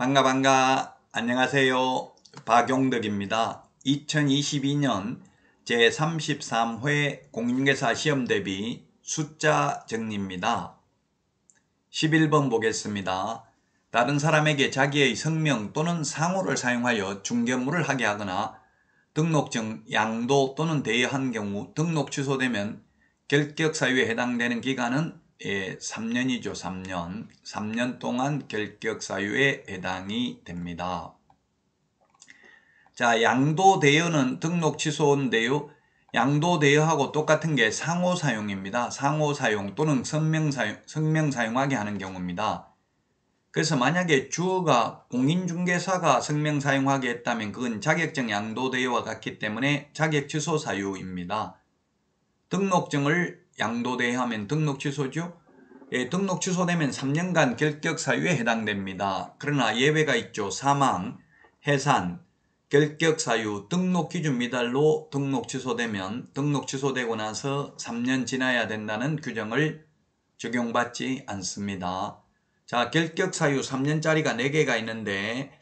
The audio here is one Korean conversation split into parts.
반가. 안녕하세요. 박용덕입니다. 2022년 제33회 공인중개사 시험 대비 숫자 정리입니다. 11번 보겠습니다. 다른 사람에게 자기의 성명 또는 상호를 사용하여 중개업무를 하게 하거나 등록증, 양도 또는 대여한 경우 등록 취소되면 결격 사유에 해당되는 기간은 3년이죠. 3년. 3년 동안 결격 사유에 해당이 됩니다. 자, 양도 대여는 등록 취소인데요. 양도 대여하고 똑같은 게 상호 사용입니다. 상호 사용 또는 성명 사용하게 하는 경우입니다. 그래서 만약에 주어가 공인중개사가 성명 사용하게 했다면 그건 자격증 양도 대여와 같기 때문에 자격 취소 사유입니다. 등록증을 양도 대여하면 등록 취소죠. 등록 취소되면 3년간 결격 사유에 해당됩니다. 그러나 예외가 있죠. 사망, 해산, 결격 사유, 등록 기준 미달로 등록 취소되면 등록 취소되고 나서 3년 지나야 된다는 규정을 적용받지 않습니다. 자, 결격 사유 3년짜리가 4개가 있는데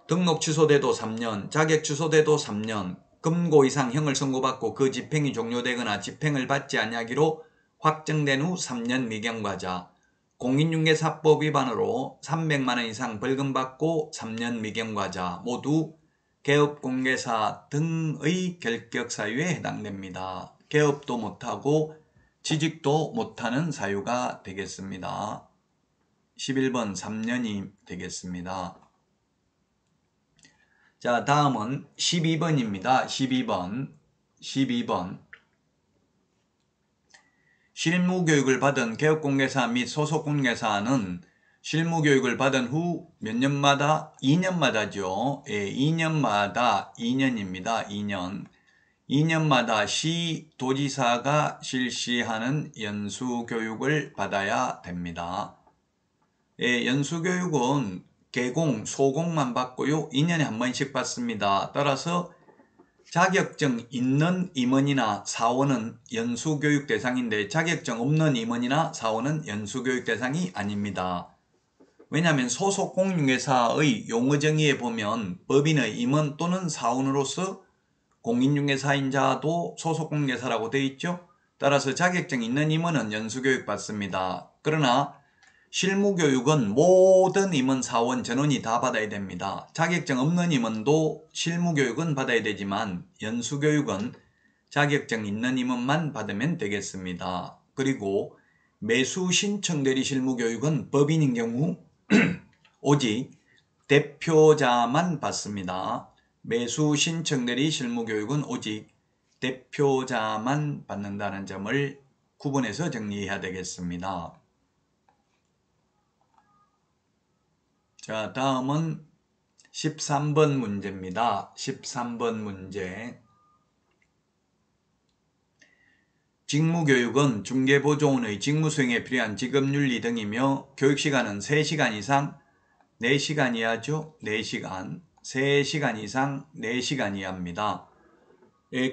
등록 취소돼도 3년, 자격 취소돼도 3년, 금고 이상 형을 선고받고 그 집행이 종료되거나 집행을 받지 아니하기로 확정된 후 3년 미경과자, 공인중개사법 위반으로 300만원 이상 벌금 받고 3년 미경과자 모두 개업공개사 등의 결격 사유에 해당됩니다. 개업도 못하고 취직도 못하는 사유가 되겠습니다. 11번 3년이 되겠습니다. 자, 다음은 12번입니다. 12번. 실무교육을 받은 개업공개사 및 소속공개사는 실무교육을 받은 후 몇 년마다? 2년마다죠. 2년입니다. 2년마다 시 도지사가 실시하는 연수교육을 받아야 됩니다. 연수교육은 개공, 소공만 받고요. 2년에 한 번씩 받습니다. 따라서 자격증 있는 임원이나 사원은 연수교육 대상인데 자격증 없는 임원이나 사원은 연수교육 대상이 아닙니다. 왜냐하면 소속 공인중개사의 용어 정의에 보면 법인의 임원 또는 사원으로서 공인중개사인 자도 소속 공인중개사라고 되어 있죠. 따라서 자격증 있는 임원은 연수교육 받습니다. 그러나 실무교육은 모든 임원, 사원, 전원이 다 받아야 됩니다. 자격증 없는 임원도 실무교육은 받아야 되지만 연수교육은 자격증 있는 임원만 받으면 되겠습니다. 그리고 매수 신청 대리 실무교육은 법인인 경우 오직 대표자만 받습니다. 매수 신청 대리 실무교육은 오직 대표자만 받는다는 점을 구분해서 정리해야 되겠습니다. 자, 다음은 13번 문제입니다. 13번 문제. 직무교육은 중개보조원의 직무수행에 필요한 직업윤리 등이며 교육시간은 3시간 이상 4시간 이하죠. 4시간, 3시간 이상 4시간 이하입니다.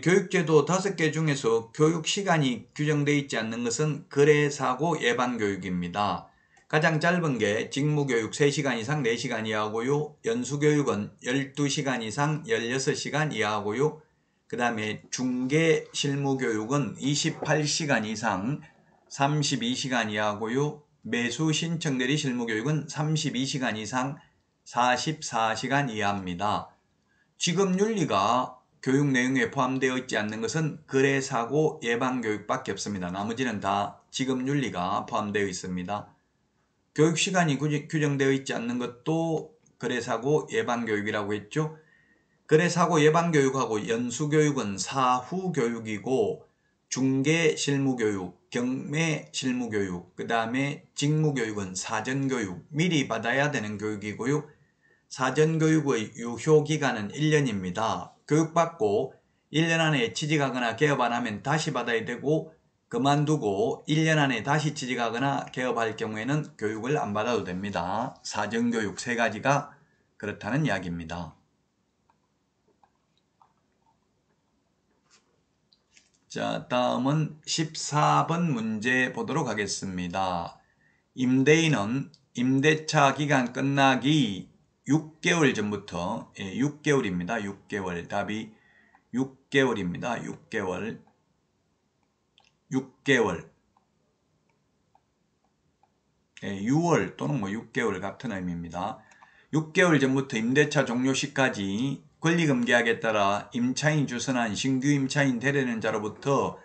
교육제도 5개 중에서 교육시간이 규정되어 있지 않는 것은 거래사고 예방교육입니다. 가장 짧은 게 직무교육 3시간 이상 4시간 이하고요. 연수교육은 12시간 이상 16시간 이하고요. 그 다음에 중개실무교육은 28시간 이상 32시간 이하고요. 매수신청대리 실무교육은 32시간 이상 44시간 이하입니다. 직업윤리가 교육 내용에 포함되어 있지 않는 것은 거래사고 예방교육밖에 없습니다. 나머지는 다 직업윤리가 포함되어 있습니다. 교육시간이 규정되어 있지 않는 것도 거래사고 예방교육이라고 했죠. 거래사고 예방교육하고 연수교육은 사후교육이고 중개실무교육, 경매실무교육, 그 다음에 직무교육은 사전교육, 미리 받아야 되는 교육이고요. 사전교육의 유효기간은 1년입니다. 교육받고 1년 안에 취직하거나 개업 안 하면 다시 받아야 되고 그만두고 1년 안에 다시 취직하거나 개업할 경우에는 교육을 안 받아도 됩니다. 사전교육 3가지가 그렇다는 이야기입니다. 자, 다음은 14번 문제 보도록 하겠습니다. 임대인은 임대차 기간 끝나기 6개월 전부터 6개월입니다. 6개월 답이 6개월입니다. 6개월 6월 또는 6개월 같은 의미입니다. 6개월 전부터 임대차 종료 시까지 권리금 계약에 따라 임차인 주선한 신규 임차인 되려는 자로부터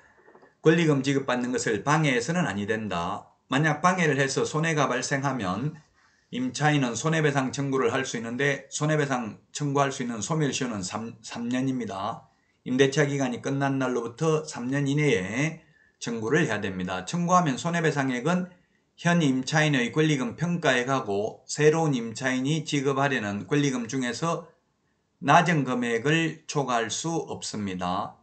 권리금 지급받는 것을 방해해서는 아니 된다. 만약 방해를 해서 손해가 발생하면 임차인은 손해배상 청구를 할 수 있는데 손해배상 청구할 수 있는 소멸시효는 3년입니다. 임대차 기간이 끝난 날로부터 3년 이내에 청구를 해야 됩니다. 청구하면 손해배상액은 현 임차인의 권리금 평가액하고 새로운 임차인이 지급하려는 권리금 중에서 낮은 금액을 초과할 수 없습니다.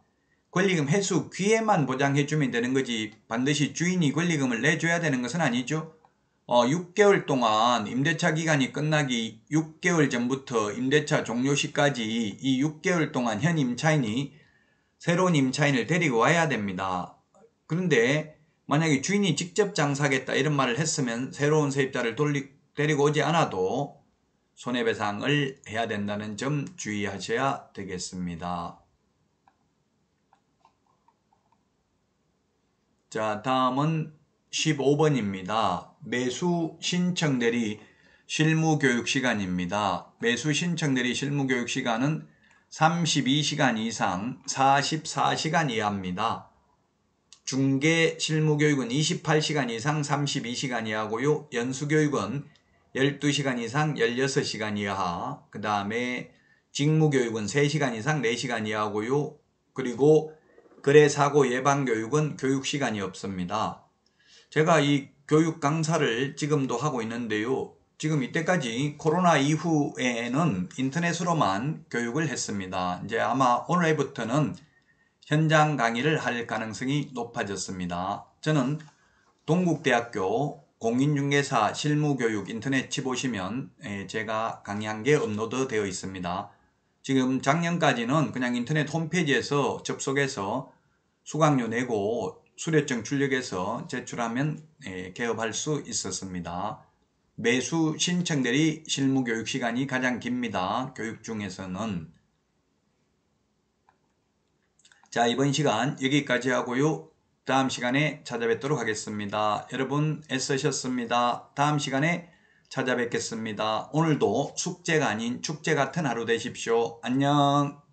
권리금 회수 기회만 보장해주면 되는 거지 반드시 주인이 권리금을 내줘야 되는 것은 아니죠. 6개월 동안 임대차 기간이 끝나기 6개월 전부터 임대차 종료 시까지 이 6개월 동안 현 임차인이 새로운 임차인을 데리고 와야 됩니다. 그런데 만약에 주인이 직접 장사하겠다 이런 말을 했으면 새로운 세입자를 데리고 오지 않아도 손해배상을 해야 된다는 점 주의하셔야 되겠습니다. 자, 다음은 15번입니다. 매수 신청 대리 실무교육 시간입니다. 매수 신청 대리 실무교육 시간은 32시간 이상 44시간 이하입니다. 중개 실무교육은 28시간 이상 32시간 이하고요. 연수교육은 12시간 이상 16시간 이하, 그 다음에 직무교육은 3시간 이상 4시간 이하고요. 그리고 거래사고 예방교육은 교육시간이 없습니다. 제가 이 교육 강사를 지금도 하고 있는데요. 지금 이때까지 코로나 이후에는 인터넷으로만 교육을 했습니다. 이제 아마 오늘부터는 현장 강의를 할 가능성이 높아졌습니다. 저는 동국대학교 공인중개사 실무교육 인터넷 치보시면 제가 강의한 게 업로드 되어 있습니다. 지금 작년까지는 그냥 인터넷 홈페이지에서 접속해서 수강료 내고 수료증 출력해서 제출하면 개업할 수 있었습니다. 매수 신청 대리 실무교육 시간이 가장 깁니다. 교육 중에서는. 자, 이번 시간 여기까지 하고요. 다음 시간에 찾아뵙도록 하겠습니다. 여러분 애쓰셨습니다. 다음 시간에 찾아뵙겠습니다. 오늘도 숙제가 아닌 축제 같은 하루 되십시오. 안녕.